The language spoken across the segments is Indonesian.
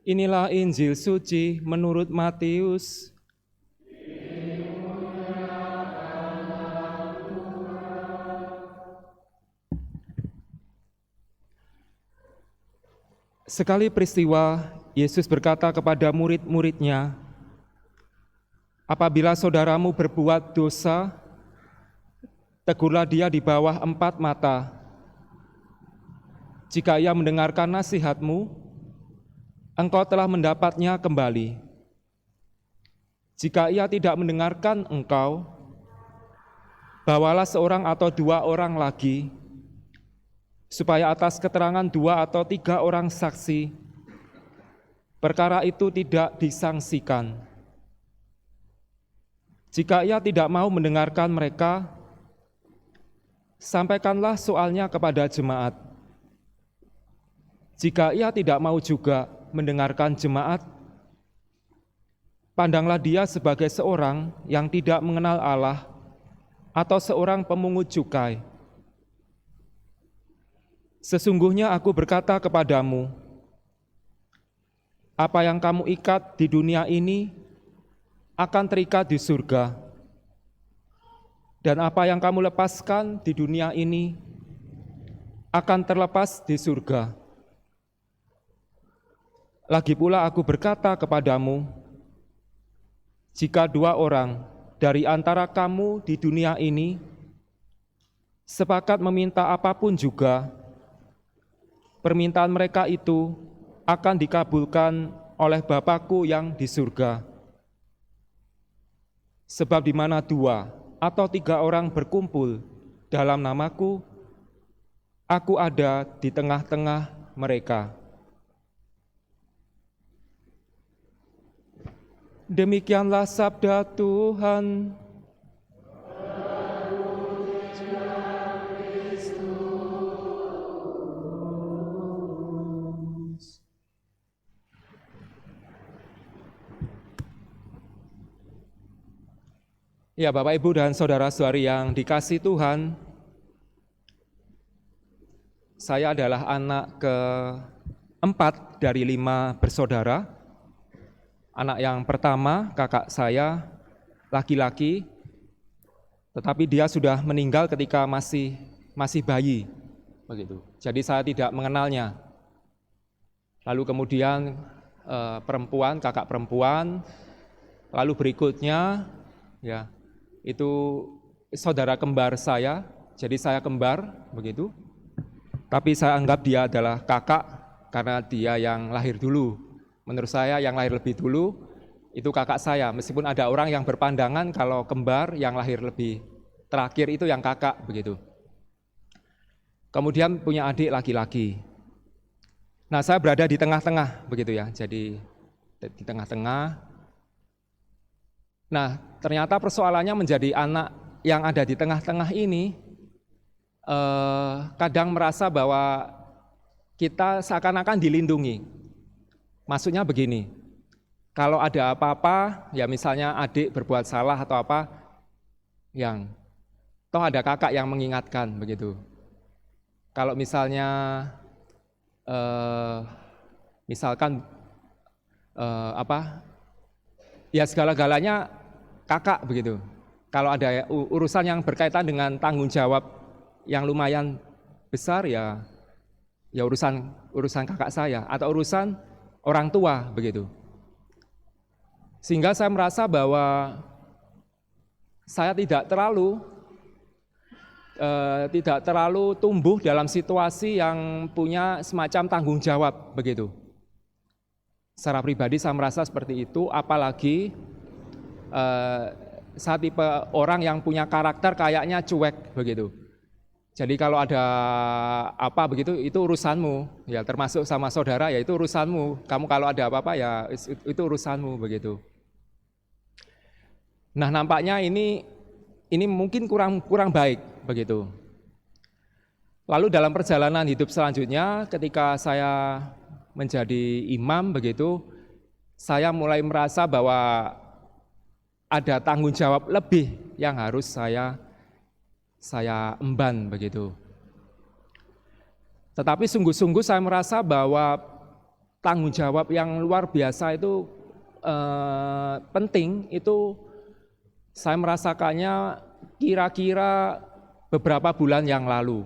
Inilah Injil suci menurut Matius. Sekali peristiwa, Yesus berkata kepada murid-muridnya, "Apabila saudaramu berbuat dosa, tegurlah dia di bawah 4 mata. Jika ia mendengarkan nasihatmu, engkau telah mendapatnya kembali. Jika ia tidak mendengarkan engkau, bawalah seorang atau 2 orang lagi, supaya atas keterangan 2 atau 3 orang saksi, perkara itu tidak disangsikan. Jika ia tidak mau mendengarkan mereka, sampaikanlah soalnya kepada jemaat. Jika ia tidak mau juga mendengarkan jemaat, pandanglah dia sebagai seorang yang tidak mengenal Allah atau seorang pemungut cukai. Sesungguhnya aku berkata kepadamu, apa yang kamu ikat di dunia ini akan terikat di surga, dan apa yang kamu lepaskan di dunia ini akan terlepas di surga. Lagi pula aku berkata kepadamu, jika 2 orang dari antara kamu di dunia ini sepakat meminta apapun juga, permintaan mereka itu akan dikabulkan oleh Bapa-Ku yang di surga. Sebab di mana 2 atau 3 orang berkumpul dalam nama-Ku, Aku ada di tengah-tengah mereka." Demikianlah sabda Tuhan. Ya, Bapak, Ibu, dan saudara-saudari yang dikasihi Tuhan, saya adalah anak ke-4 dari 5 bersaudara. Anak yang pertama, kakak saya, laki-laki, tetapi dia sudah meninggal ketika masih bayi, begitu. Jadi saya tidak mengenalnya. Lalu kemudian perempuan, kakak perempuan, lalu berikutnya, ya, itu saudara kembar saya, jadi saya kembar, begitu. Tapi saya anggap dia adalah kakak karena dia yang lahir dulu. Menurut saya yang lahir lebih dulu itu kakak saya, meskipun ada orang yang berpandangan kalau kembar yang lahir lebih terakhir itu yang kakak, begitu. Kemudian punya adik laki-laki. Nah, saya berada di tengah-tengah, begitu ya, jadi di tengah-tengah. Nah, ternyata persoalannya menjadi anak yang ada di tengah-tengah ini kadang merasa bahwa kita seakan-akan dilindungi. Maksudnya begini, kalau ada apa-apa, ya misalnya adik berbuat salah atau apa, yang toh ada kakak yang mengingatkan, begitu. Kalau misalnya, misalkan ya segala-galanya kakak, begitu. Kalau ada urusan yang berkaitan dengan tanggung jawab yang lumayan besar, ya urusan kakak saya atau urusan orang tua, begitu. Sehingga saya merasa bahwa saya tidak terlalu tumbuh dalam situasi yang punya semacam tanggung jawab, begitu. Secara pribadi saya merasa seperti itu, apalagi saya tipe orang yang punya karakter kayaknya cuek, begitu. Jadi kalau ada apa begitu itu urusanmu, ya termasuk sama saudara ya itu urusanmu. Kamu kalau ada apa-apa ya itu urusanmu, begitu. Nah, nampaknya ini mungkin kurang baik, begitu. Lalu dalam perjalanan hidup selanjutnya ketika saya menjadi imam, begitu, saya mulai merasa bahwa ada tanggung jawab lebih yang harus saya emban, begitu. Tetapi sungguh-sungguh saya merasa bahwa tanggung jawab yang luar biasa itu penting, itu saya merasakannya kira-kira beberapa bulan yang lalu.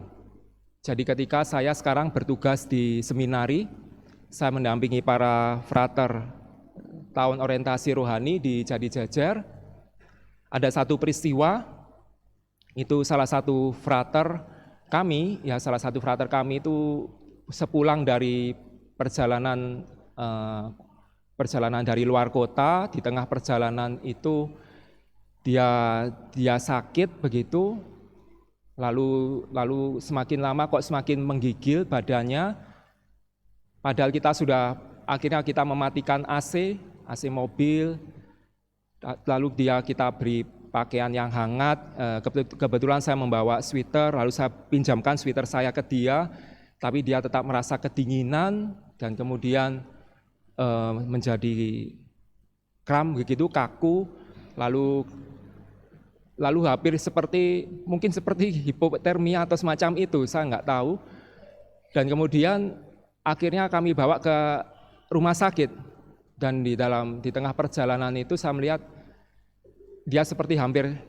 Jadi ketika saya sekarang bertugas di seminari, saya mendampingi para frater tahun orientasi rohani di Jadi Jajar. Ada satu peristiwa, itu salah satu frater kami itu sepulang dari perjalanan dari luar kota. Di tengah perjalanan itu dia sakit begitu, lalu semakin lama kok semakin menggigil badannya, padahal akhirnya kita mematikan AC mobil, lalu kita beri pakaian yang hangat. Kebetulan saya membawa sweater, lalu saya pinjamkan sweater saya ke dia, tapi dia tetap merasa kedinginan dan kemudian menjadi kram begitu, kaku, lalu hampir mungkin seperti hipotermia atau semacam itu, saya nggak tahu. Dan kemudian akhirnya kami bawa ke rumah sakit, dan di tengah perjalanan itu saya melihat dia seperti hampir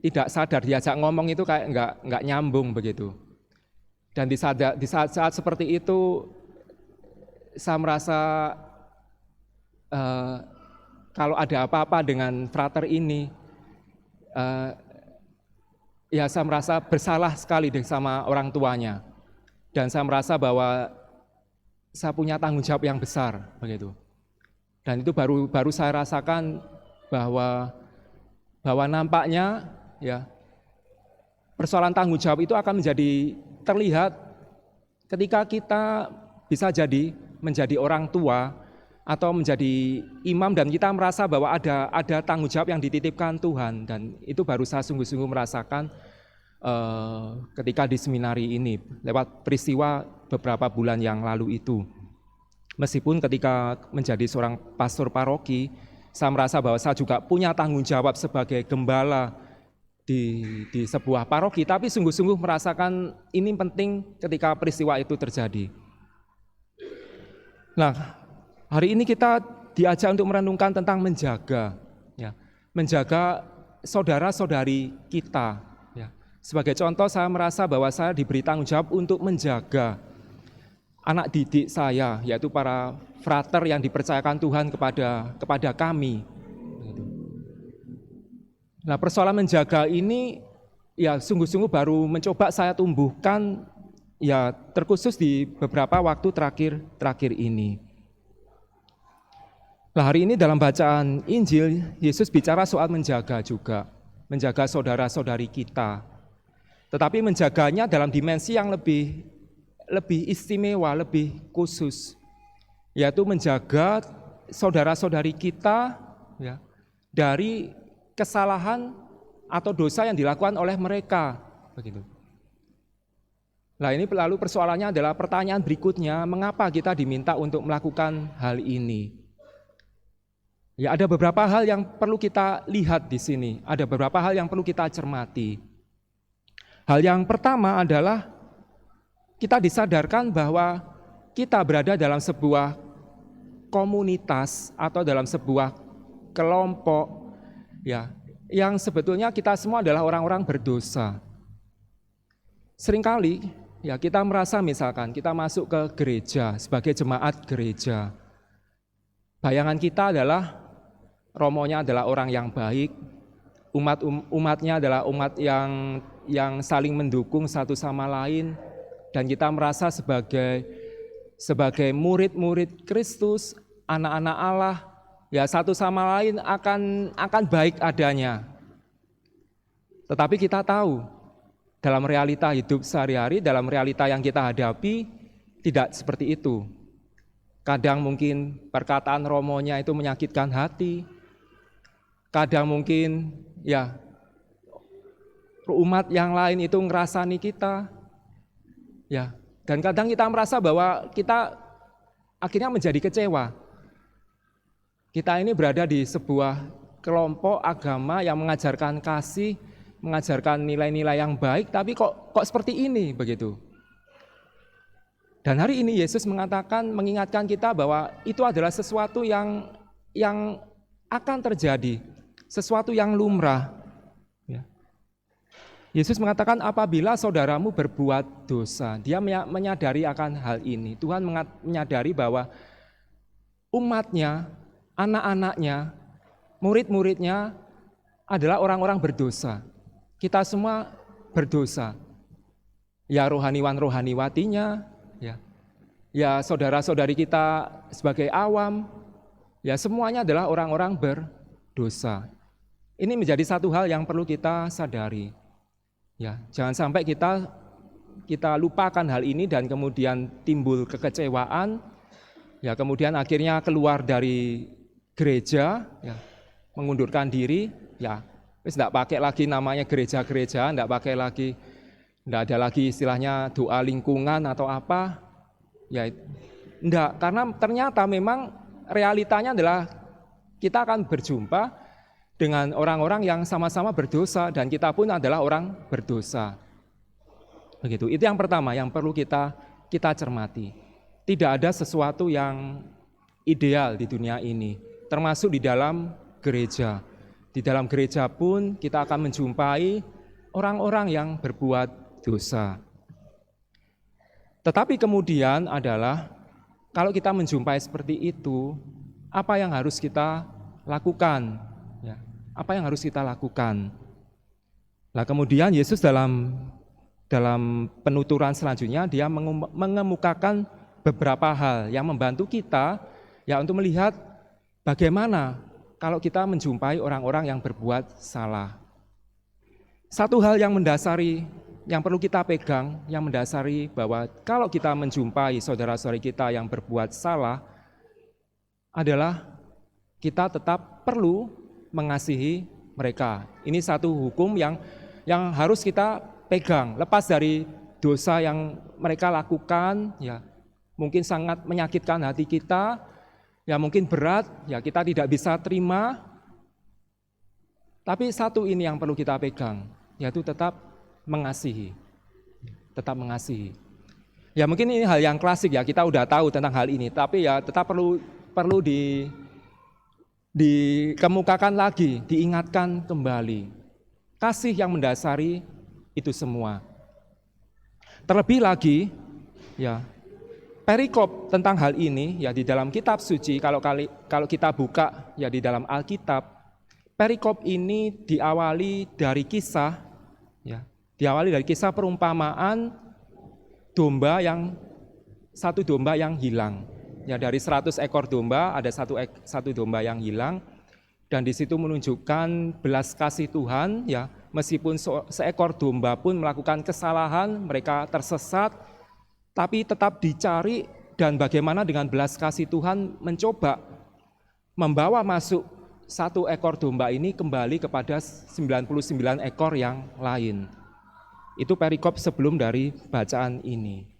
tidak sadar, diajak ngomong itu kayak nggak nyambung begitu. Dan di saat seperti itu saya merasa kalau ada apa-apa dengan frater ini, ya saya merasa bersalah sekali sama orang tuanya, dan saya merasa bahwa saya punya tanggung jawab yang besar begitu. Dan itu baru saya rasakan bahwa nampaknya ya persoalan tanggung jawab itu akan menjadi terlihat ketika kita bisa menjadi orang tua atau menjadi imam, dan kita merasa bahwa ada tanggung jawab yang dititipkan Tuhan. Dan itu baru saya sungguh-sungguh merasakan ketika di seminari ini lewat peristiwa beberapa bulan yang lalu itu. Meskipun ketika menjadi seorang pastor paroki, saya merasa bahwa saya juga punya tanggung jawab sebagai gembala di sebuah paroki, tapi sungguh-sungguh merasakan ini penting ketika peristiwa itu terjadi. Nah, hari ini kita diajak untuk merenungkan tentang menjaga saudara-saudari kita. Ya. Sebagai contoh, saya merasa bahwa saya diberi tanggung jawab untuk menjaga anak didik saya, yaitu para frater yang dipercayakan Tuhan kepada kami. Nah, persoalan menjaga ini ya sungguh-sungguh baru mencoba saya tumbuhkan ya terkhusus di beberapa waktu terakhir ini. Nah, hari ini dalam bacaan Injil, Yesus bicara soal menjaga juga, menjaga saudara-saudari kita. Tetapi menjaganya dalam dimensi yang lebih istimewa, lebih khusus, yaitu menjaga saudara-saudari kita ya, dari kesalahan atau dosa yang dilakukan oleh mereka. Begitu. Nah, ini lalu persoalannya adalah pertanyaan berikutnya, mengapa kita diminta untuk melakukan hal ini? Ya, ada beberapa hal yang perlu kita lihat di sini, ada beberapa hal yang perlu kita cermati. Hal yang pertama adalah kita disadarkan bahwa kita berada dalam sebuah komunitas atau dalam sebuah kelompok ya, yang sebetulnya kita semua adalah orang-orang berdosa. Seringkali ya kita merasa misalkan kita masuk ke gereja sebagai jemaat gereja, bayangan kita adalah romonya adalah orang yang baik, umatnya adalah umat yang saling mendukung satu sama lain, dan kita merasa sebagai murid-murid Kristus, anak-anak Allah, ya satu sama lain akan baik adanya. Tetapi kita tahu dalam realita hidup sehari-hari, dalam realita yang kita hadapi tidak seperti itu. Kadang mungkin perkataan romonya itu menyakitkan hati. Kadang mungkin ya umat yang lain itu ngerasani kita. Ya, dan kadang kita merasa bahwa kita akhirnya menjadi kecewa. Kita ini berada di sebuah kelompok agama yang mengajarkan kasih, mengajarkan nilai-nilai yang baik, tapi kok seperti ini begitu. Dan hari ini Yesus mengingatkan kita bahwa itu adalah sesuatu yang akan terjadi, sesuatu yang lumrah. Ya. Yesus mengatakan apabila saudaramu berbuat dosa, dia menyadari akan hal ini. Tuhan menyadari bahwa umatnya, anak-anaknya, murid-muridnya adalah orang-orang berdosa. Kita semua berdosa. Ya rohaniwan-rohaniwatinya, ya saudara-saudari kita sebagai awam, ya semuanya adalah orang-orang berdosa. Ini menjadi satu hal yang perlu kita sadari. Ya, jangan sampai kita lupakan hal ini dan kemudian timbul kekecewaan, ya kemudian akhirnya keluar dari gereja, ya, mengundurkan diri, ya wis enggak pakai lagi namanya gereja-gereja, enggak ada lagi istilahnya doa lingkungan atau apa, ya enggak, karena ternyata memang realitanya adalah kita akan berjumpa dengan orang-orang yang sama-sama berdosa dan kita pun adalah orang berdosa. Begitu. Itu yang pertama yang perlu kita cermati. Tidak ada sesuatu yang ideal di dunia ini, termasuk di dalam gereja. Di dalam gereja pun kita akan menjumpai orang-orang yang berbuat dosa. Tetapi kemudian adalah kalau kita menjumpai seperti itu, apa yang harus kita lakukan? Ya, apa yang harus kita lakukan? Nah, kemudian Yesus dalam penuturan selanjutnya dia mengemukakan beberapa hal yang membantu kita ya untuk melihat bagaimana kalau kita menjumpai orang-orang yang berbuat salah. Satu hal yang mendasari yang perlu kita pegang, yang mendasari bahwa kalau kita menjumpai saudara-saudari kita yang berbuat salah adalah kita tetap perlu mengasihi mereka. Ini satu hukum yang harus kita pegang, lepas dari dosa yang mereka lakukan, ya mungkin sangat menyakitkan hati kita, ya mungkin berat, ya kita tidak bisa terima. Tapi satu ini yang perlu kita pegang, yaitu tetap mengasihi. Tetap mengasihi. Ya mungkin ini hal yang klasik ya, kita udah tahu tentang hal ini, tapi ya tetap perlu dikemukakan lagi, diingatkan kembali. Kasih yang mendasari itu semua. Terlebih lagi, ya perikop tentang hal ini ya di dalam kitab suci, kalau kita buka ya di dalam Alkitab, perikop ini diawali dari kisah, ya diawali dari kisah perumpamaan satu domba yang hilang. Ya dari 100 ekor domba ada satu domba yang hilang, dan di situ menunjukkan belas kasih Tuhan ya, meskipun seekor domba pun melakukan kesalahan, mereka tersesat, tapi tetap dicari, dan bagaimana dengan belas kasih Tuhan mencoba membawa masuk satu ekor domba ini kembali kepada 99 ekor yang lain. Itu perikop sebelum dari bacaan ini.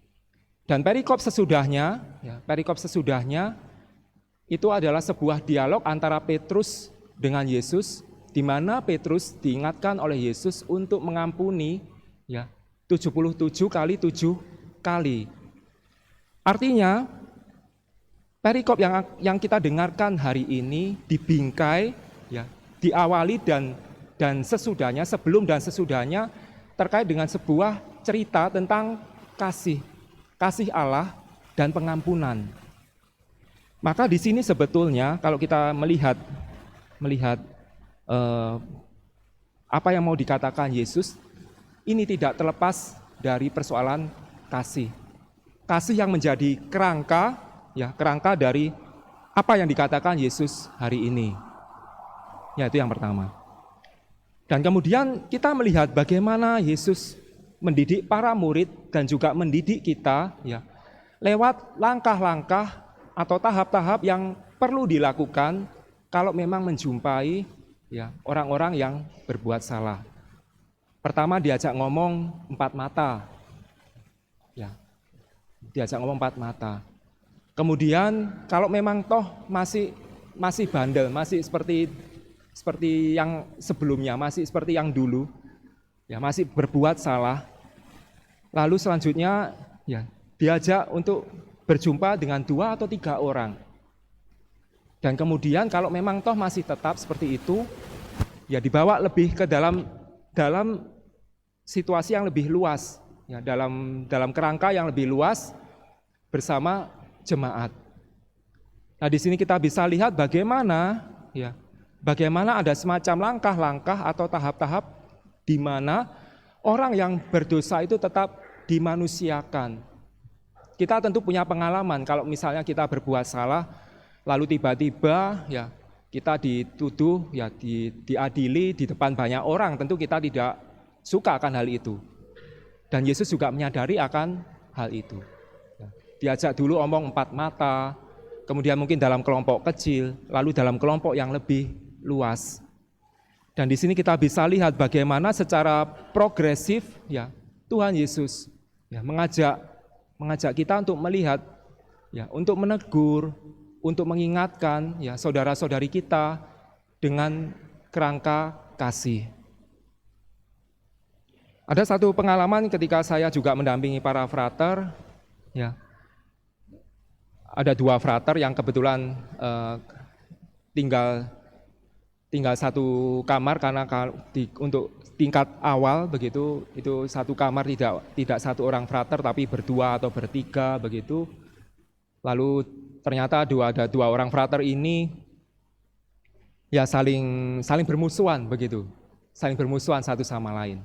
Dan perikop sesudahnya itu adalah sebuah dialog antara Petrus dengan Yesus, di mana Petrus diingatkan oleh Yesus untuk mengampuni ya 77 kali 7 kali. Artinya perikop yang kita dengarkan hari ini dibingkai ya, diawali dan sesudahnya, sebelum dan sesudahnya terkait dengan sebuah cerita tentang kasih Allah dan pengampunan. Maka di sini sebetulnya kalau kita melihat apa yang mau dikatakan Yesus, ini tidak terlepas dari persoalan kasih. Kasih yang menjadi kerangka dari apa yang dikatakan Yesus hari ini. Ya, itu yang pertama. Dan kemudian kita melihat bagaimana Yesus mendidik para murid dan juga mendidik kita ya lewat langkah-langkah atau tahap-tahap yang perlu dilakukan kalau memang menjumpai ya orang-orang yang berbuat salah. Pertama diajak ngomong 4 mata. Ya. Diajak ngomong 4 mata. Kemudian kalau memang toh masih bandel, masih seperti yang sebelumnya, masih seperti yang dulu, ya masih berbuat salah. Lalu selanjutnya ya diajak untuk berjumpa dengan 2 atau 3 orang. Dan kemudian kalau memang toh masih tetap seperti itu, ya dibawa lebih ke dalam situasi yang lebih luas, ya dalam kerangka yang lebih luas bersama jemaat. Nah, di sini kita bisa lihat bagaimana ada semacam langkah-langkah atau tahap-tahap di mana orang yang berdosa itu tetap dimanusiakan. Kita tentu punya pengalaman kalau misalnya kita berbuat salah, lalu tiba-tiba ya kita dituduh, ya diadili di depan banyak orang, tentu kita tidak suka akan hal itu. Dan Yesus juga menyadari akan hal itu. Diajak dulu omong 4 mata, kemudian mungkin dalam kelompok kecil, lalu dalam kelompok yang lebih luas. Dan di sini kita bisa lihat bagaimana secara progresif ya Tuhan Yesus ya mengajak kita untuk melihat ya, untuk menegur, untuk mengingatkan ya saudara-saudari kita dengan kerangka kasih. Ada satu pengalaman ketika saya juga mendampingi para frater, ya. Ada 2 frater yang kebetulan tinggal satu kamar karena untuk tingkat awal begitu, itu satu kamar tidak satu orang frater tapi berdua atau bertiga begitu. Lalu ternyata ada 2 orang frater ini ya saling bermusuhan begitu, saling bermusuhan satu sama lain.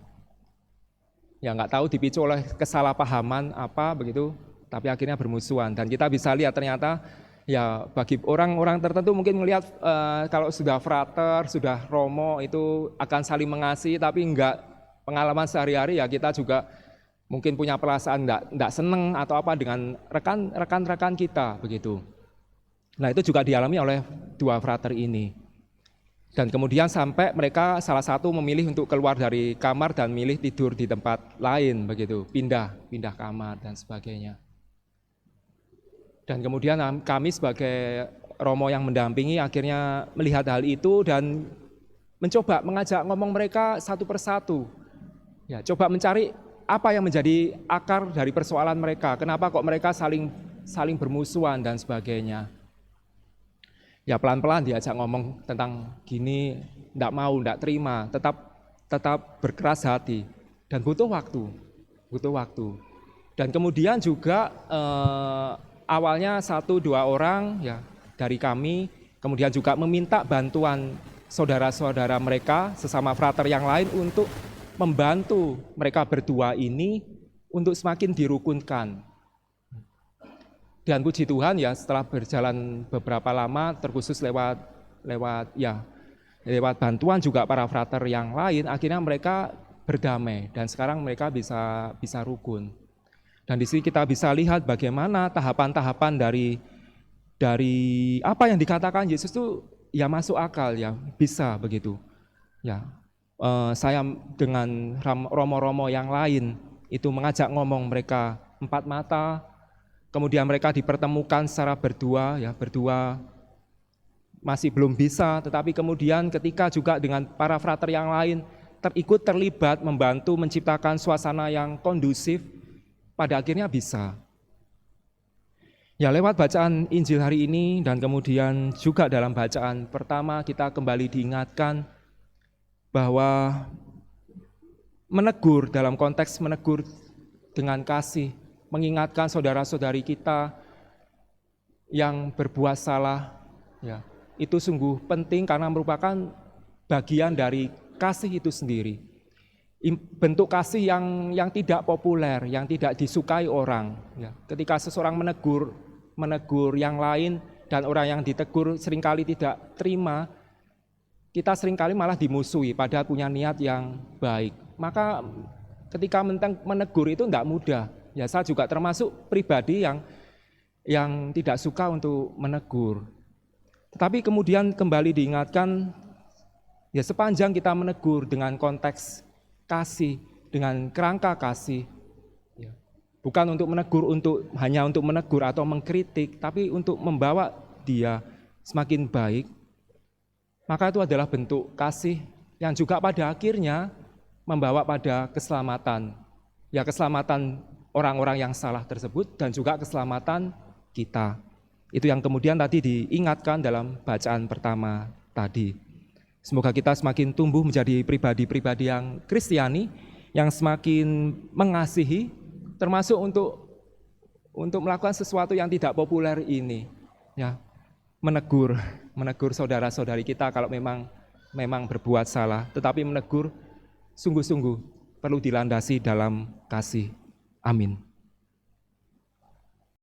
Ya nggak tahu dipicu oleh kesalahpahaman apa begitu, tapi akhirnya bermusuhan. Dan kita bisa lihat ternyata ya bagi orang-orang tertentu mungkin melihat kalau sudah frater, sudah romo itu akan saling mengasihi, tapi enggak, pengalaman sehari-hari ya kita juga mungkin punya perasaan enggak seneng atau apa dengan rekan-rekan kita begitu. Nah itu juga dialami oleh 2 frater ini. Dan kemudian sampai mereka salah satu memilih untuk keluar dari kamar dan milih tidur di tempat lain begitu, pindah kamar dan sebagainya. Dan kemudian kami sebagai romo yang mendampingi akhirnya melihat hal itu dan mencoba mengajak ngomong mereka satu persatu. Ya, coba mencari apa yang menjadi akar dari persoalan mereka, kenapa kok mereka saling bermusuhan dan sebagainya. Ya pelan-pelan diajak ngomong tentang gini, enggak mau, enggak terima, tetap berkeras hati dan butuh waktu. Dan kemudian juga awalnya 1-2 orang ya dari kami, kemudian juga meminta bantuan saudara-saudara mereka sesama frater yang lain untuk membantu mereka berdua ini untuk semakin dirukunkan. Dan puji Tuhan ya setelah berjalan beberapa lama terkhusus lewat bantuan juga para frater yang lain, akhirnya mereka berdamai dan sekarang mereka bisa rukun. Dan di sini kita bisa lihat bagaimana tahapan-tahapan dari apa yang dikatakan Yesus itu ya masuk akal ya, bisa begitu. Ya, saya dengan romo-romo yang lain itu mengajak ngomong mereka 4 mata. Kemudian mereka dipertemukan secara berdua masih belum bisa, tetapi kemudian ketika juga dengan para frater yang lain terlibat membantu menciptakan suasana yang kondusif, pada akhirnya bisa. Ya lewat bacaan Injil hari ini dan kemudian juga dalam bacaan pertama kita kembali diingatkan bahwa menegur dalam konteks menegur dengan kasih, mengingatkan saudara-saudari kita yang berbuat salah, ya, itu sungguh penting karena merupakan bagian dari kasih itu sendiri. Bentuk kasih yang tidak populer, yang tidak disukai orang. Ya. Ketika seseorang menegur yang lain dan orang yang ditegur seringkali tidak terima, kita seringkali malah dimusuhi padahal punya niat yang baik. Maka ketika menegur itu tidak mudah. Ya saya juga termasuk pribadi yang tidak suka untuk menegur. Tetapi kemudian kembali diingatkan, ya sepanjang kita menegur dengan konteks kasih, dengan kerangka kasih, ya, bukan untuk menegur hanya untuk menegur atau mengkritik, tapi untuk membawa dia semakin baik, maka itu adalah bentuk kasih yang juga pada akhirnya membawa pada keselamatan. Ya keselamatan orang-orang yang salah tersebut dan juga keselamatan kita. Itu yang kemudian tadi diingatkan dalam bacaan pertama tadi. Semoga kita semakin tumbuh menjadi pribadi-pribadi yang Kristiani, yang semakin mengasihi, termasuk untuk melakukan sesuatu yang tidak populer ini, ya, menegur saudara-saudari kita kalau memang berbuat salah, tetapi menegur sungguh-sungguh perlu dilandasi dalam kasih. Amin.